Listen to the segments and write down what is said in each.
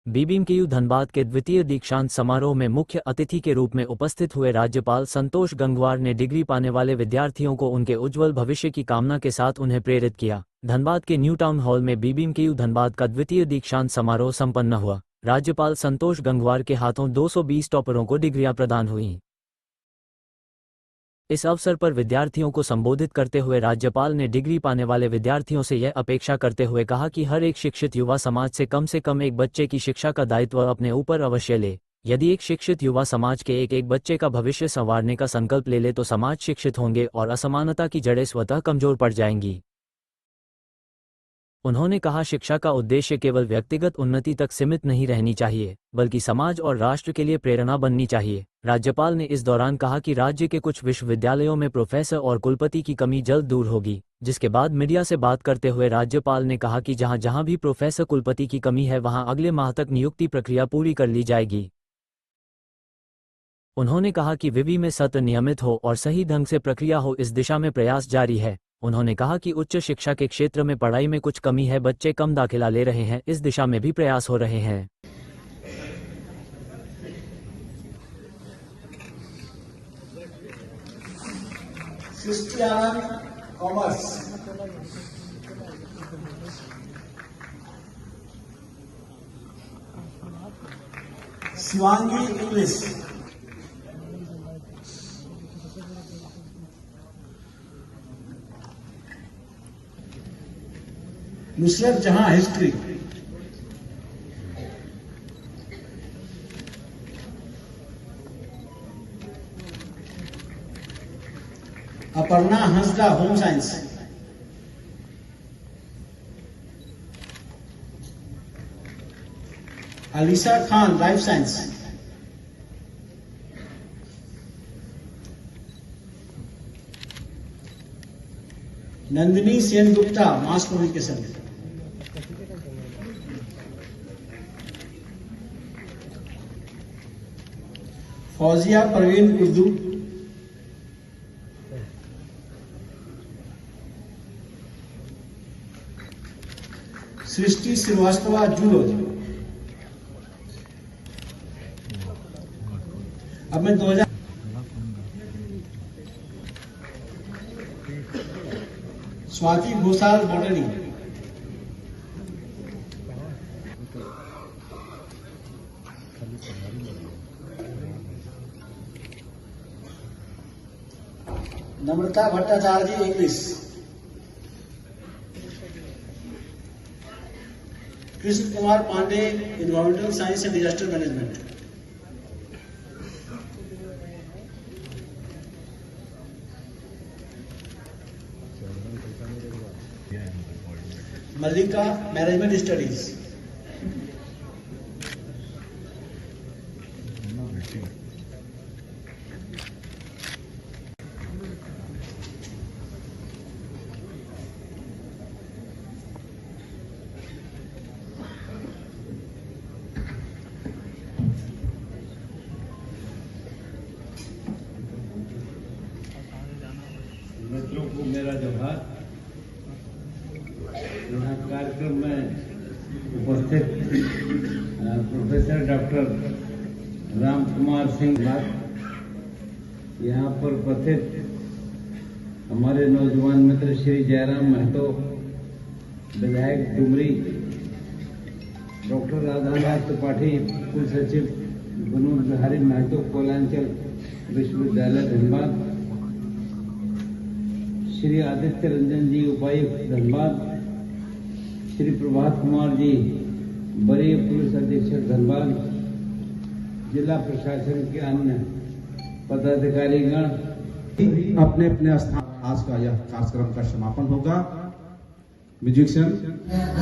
BBMKU Dhanbad के द्वितीय दीक्षांत समारोह में मुख्य अतिथि के रूप में उपस्थित हुए राज्यपाल संतोष गंगवार ने डिग्री पाने वाले विद्यार्थियों को उनके उज्जवल भविष्य की कामना के साथ उन्हें प्रेरित किया। धनबाद के न्यू टाउन हॉल में बीबीएमकेयू धनबाद का द्वितीय दीक्षांत समारोह संपन्न हुआ। राज्यपाल संतोष गंगवार के हाथों 220 टॉपरों को डिग्रियां प्रदान हुईं। इस अवसर पर विद्यार्थियों को संबोधित करते हुए राज्यपाल ने डिग्री पाने वाले विद्यार्थियों से यह अपेक्षा करते हुए कहा कि हर एक शिक्षित युवा समाज से कम एक बच्चे की शिक्षा का दायित्व अपने ऊपर अवश्य ले। यदि एक शिक्षित युवा समाज के एक बच्चे का भविष्य संवारने का संकल्प ले तो समाज शिक्षित होंगे और असमानता की जड़ें स्वतः कमजोर पड़ जाएंगी। उन्होंने कहा, शिक्षा का उद्देश्य केवल व्यक्तिगत उन्नति तक सीमित नहीं रहनी चाहिए, बल्कि समाज और राष्ट्र के लिए प्रेरणा बननी चाहिए। राज्यपाल ने इस दौरान कहा कि राज्य के कुछ विश्वविद्यालयों में प्रोफेसर और कुलपति की कमी जल्द दूर होगी। जिसके बाद मीडिया से बात करते हुए राज्यपाल ने कहा कि जहां भी प्रोफेसर कुलपति की कमी है वहां अगले माह तक नियुक्ति प्रक्रिया पूरी कर ली जाएगी। उन्होंने कहा कि विवि में सत्र नियमित हो और सही ढंग से प्रक्रिया हो, इस दिशा में प्रयास जारी है। उन्होंने कहा कि उच्च शिक्षा के क्षेत्र में पढ़ाई में कुछ कमी है, बच्चे कम दाखिला ले रहे हैं, इस दिशा में भी प्रयास हो रहे हैं। Commerce, Shivangi English, Nusrat Jahan history, Aparna Hansda home science, Alisa Khan life science, Nandini Sengupta mass communication, Fauzia Parveen Urdu, Srishti Srivastava zoology. अब मैं 2000 Swati Ghoshal botany, Namrata Bhattacharya English, Krishna Kumar Pandey environmental science and disaster management, Mallika management studies, मित्रों को मेरा जोहार। यहाँ कार्यक्रम में उपस्थित प्रोफेसर डॉक्टर राम कुमार सिंह, यहाँ पर उपस्थित हमारे नौजवान मित्र श्री जयराम महतो, विधायक डुमरी, डॉक्टर राधानाथ त्रिपाठी, कुल सचिव विनोद बिहारी महतो, कोयलांचल विश्वविद्यालय धनबाद, श्री आदित्य रंजन जी उपायुक्त धनबाद, श्री प्रभात कुमार जी वरीय पुलिस अधीक्षक धनबाद, जिला प्रशासन के अन्य पदाधिकारीगण, अपने अपने स्थान। आज का यह कार्यक्रम का समापन होगा। म्यूजिशियन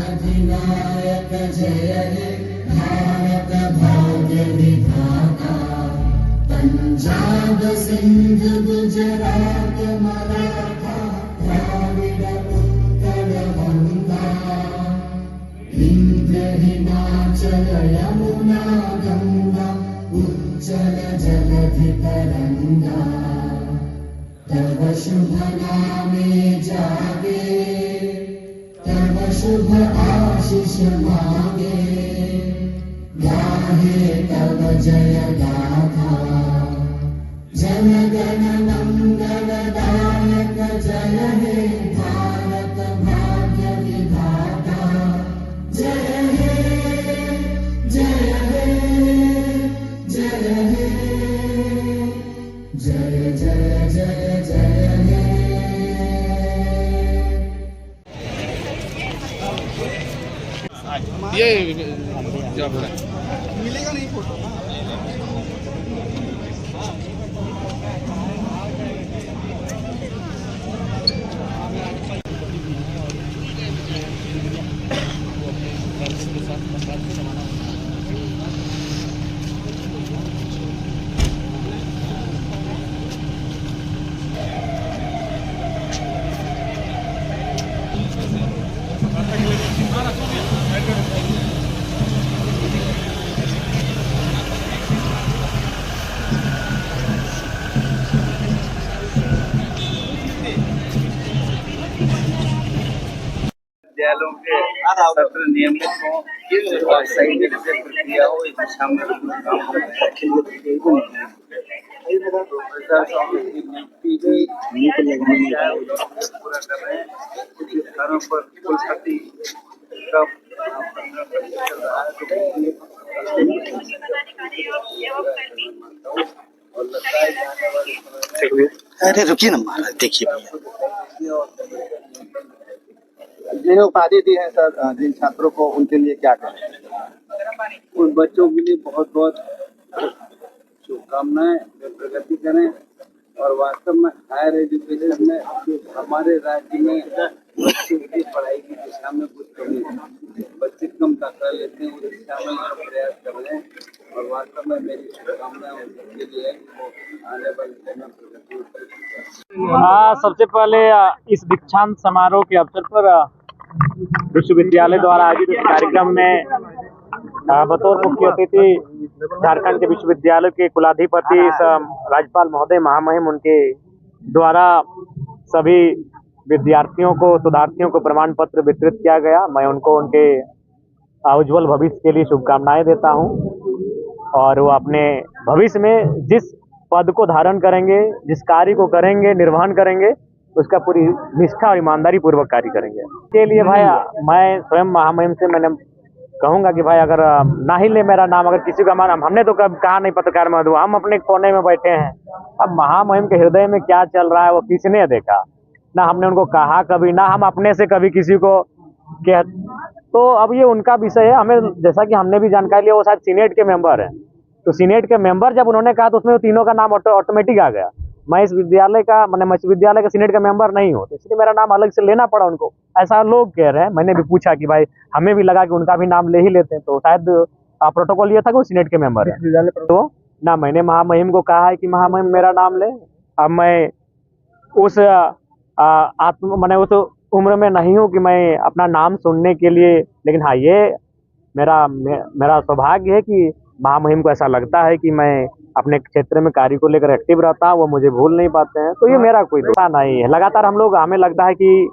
अधिनायक जय हे भारत भाग्य विधाता, पंजाब सिंध गुजरात मराठा द्राविड़ उत्कल गंगा, विंध्य हिमाचल यमुना गंगा, उज्जल जलधि तरंगा, तव शुभ नामे जागे, तव शुभ आशीष मांगे, गाहे तव जय गाथा जन गण मंगलदायक जय हे भारत भाग्य विधाता जय हे जय हे जय हे जय जय जय जय हे ये जब मिलेगा नहीं फोटो विद्यालयों के सत्र नियमित हो और सही ढंग से प्रक्रिया हो इस दिशा में हम काम कर रहे हैं। प्रोफेसर की नियुक्ति भी पूरा कर रहे हैं। कुछ स्थानों पर कुलपति का 15% चल रहा है और लगता है जाने वाले समय में अरे रुकिए ना महाराज, देखिए भैया जिन्हें उपाधि दी है सर, जिन छात्रों को, उनके लिए क्या करें? उन बच्चों के लिए बहुत बहुत शुभकामनाएं, वे प्रगति करें और वास्तव में हायर एजुकेशन में हमारे राज्य में बच्चों की पढ़ाई की दिशा में कुछ कमी है। बच्चे कम दाखिला लेते हैं, उस दिशा में हम प्रयास कर रहे हैं और वास्तव में मेरी शुभकामनाएं उनके लिए है कि वो आने वाले समय में प्रगति करें। सबसे पहले इस दीक्षांत समारोह के अवसर पर विश्वविद्यालय द्वारा आयोजित इस कार्यक्रम में बतौर मुख्य अतिथि झारखंड के विश्वविद्यालय के कुलाधिपति राज्यपाल महोदय महामहिम उनके द्वारा सभी विद्यार्थियों को, शोधार्थियों को प्रमाण पत्र वितरित किया गया। मैं उनको उनके उज्जवल भविष्य के लिए शुभकामनाएं देता हूं और वो अपने भविष्य में जिस पद को धारण करेंगे, जिस कार्य को करेंगे, निर्वहन करेंगे, उसका पूरी निष्ठा और ईमानदारी पूर्वक कार्य करेंगे। इसके लिए भाई मैं स्वयं महामहिम से मैंने कहूंगा कि भाई अगर ना ही ले मेरा नाम, अगर किसी का नाम, हमने तो कभी कहा नहीं पत्रकार महोदय, हम अपने कोने में बैठे हैं। अब महामहिम के हृदय में क्या चल रहा है वो किसने देखा? ना हमने उनको कहा कभी, ना हम अपने से कभी किसी को कह, तो अब ये उनका विषय है। हमें जैसा कि हमने भी जानकारी लिया, वो शायद सीनेट के मेंबर हैं, तो सीनेट के मेंबर जब उन्होंने कहा तो उसमें तीनों का नाम ऑटोमेटिक आ गया। मैं इस विद्यालय का, मैंने विश्वविद्यालय का सीनेट का मेंबर नहीं हूँ, तो इसलिए मेरा नाम अलग से लेना पड़ा उनको, ऐसा लोग कह रहे हैं। मैंने भी पूछा कि भाई हमें भी लगा कि उनका भी नाम ले ही लेते हैं, तो शायद प्रोटोकॉल ये था कि वो सीनेट के मेंबर है। तो ना मैंने महामहिम को कहा है कि महामहिम मेरा नाम ले। अब मैं उस मैंने उस उम्र में नहीं हूँ कि मैं अपना नाम सुनने के लिए, लेकिन हाँ ये मेरा सौभाग्य है कि महामहिम को ऐसा लगता है कि मैं अपने क्षेत्र में कार्य को लेकर एक्टिव रहता हूँ, वो मुझे भूल नहीं पाते हैं। तो ये मेरा कोई दोष नहीं है। लगातार हमें लगता है कि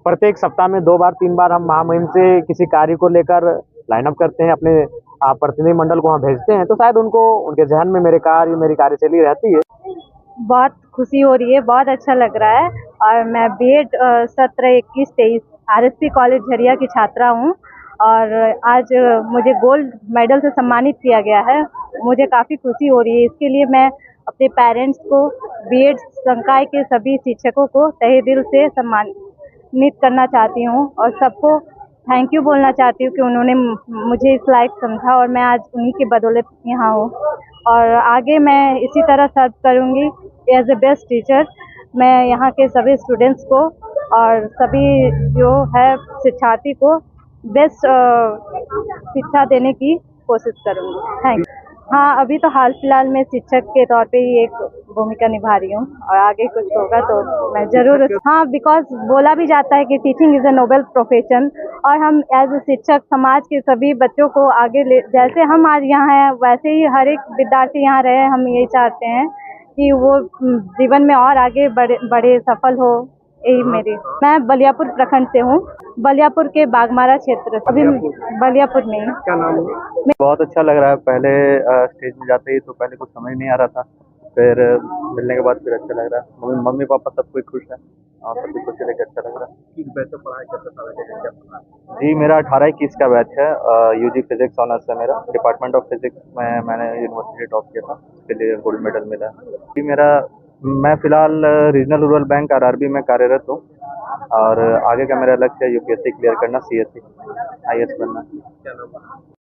प्रत्येक सप्ताह में 2 बार 3 बार हम महामहिम से किसी कार्य को लेकर लाइन अप करते हैं, अपने प्रतिनिधि मंडल को वहाँ भेजते हैं, तो शायद उनके जहन में मेरी कार्यशैली रहती है। बहुत खुशी हो रही है, बहुत अच्छा लग रहा है। और मैं बीएड सत्र 21-23 आरएसपी कॉलेज झरिया की छात्रा हूँ और आज मुझे गोल्ड मेडल से सम्मानित किया गया है। मुझे काफ़ी खुशी हो रही है। इसके लिए मैं अपने पेरेंट्स को, बीएड संकाय के सभी शिक्षकों को तहे दिल से सम्मानित करना चाहती हूँ और सबको थैंक यू बोलना चाहती हूँ कि उन्होंने मुझे इस लायक समझा और मैं आज उन्हीं की बदौलत यहाँ हूँ। और आगे मैं इसी तरह सर्व करूँगी एज ए बेस्ट टीचर। मैं यहाँ के सभी स्टूडेंट्स को और सभी जो है शिक्षार्थी को बेस्ट शिक्षा देने की कोशिश करूँगी। Thank you. हाँ, अभी तो हाल फिलहाल में शिक्षक के तौर पे ही एक भूमिका निभा रही हूँ और आगे कुछ होगा तो मैं ज़रूर, हाँ, बिकॉज बोला भी जाता है कि teaching is a noble profession और हम एज ए शिक्षक समाज के सभी बच्चों को आगे ले, जैसे हम आज यहाँ हैं वैसे ही हर एक विद्यार्थी यहाँ रहे। हम यही चाहते हैं कि वो जीवन में और आगे बढ़े, सफल हो, यही मेरी। मैं बलियापुर प्रखंड से हूँ, बलियापुर के बागमारा क्षेत्र, अभी बलियापुर में। क्या नाम है? बहुत अच्छा लग रहा है। पहले स्टेज में जाते ही तो पहले कुछ समझ नहीं आ रहा था, फिर मिलने के बाद फिर अच्छा लग रहा है। मम्मी पापा सब कोई खुश है और सभी कुछ लेकर अच्छा लग रहा है। जी मेरा 18-21 का बैच है। यूजी फिजिक्स ऑनर्स है मेरा। डिपार्टमेंट ऑफ फिजिक्स में मैंने यूनिवर्सिटी टॉप किया था, उसके लिए गोल्ड मेडल मिला है। जी मैं फिलहाल रीजनल रूरल बैंक आरआरबी में कार्यरत हूँ और आगे का मेरा लक्ष्य है यूपीएससी क्लियर करना, सीएससी IAS बनना।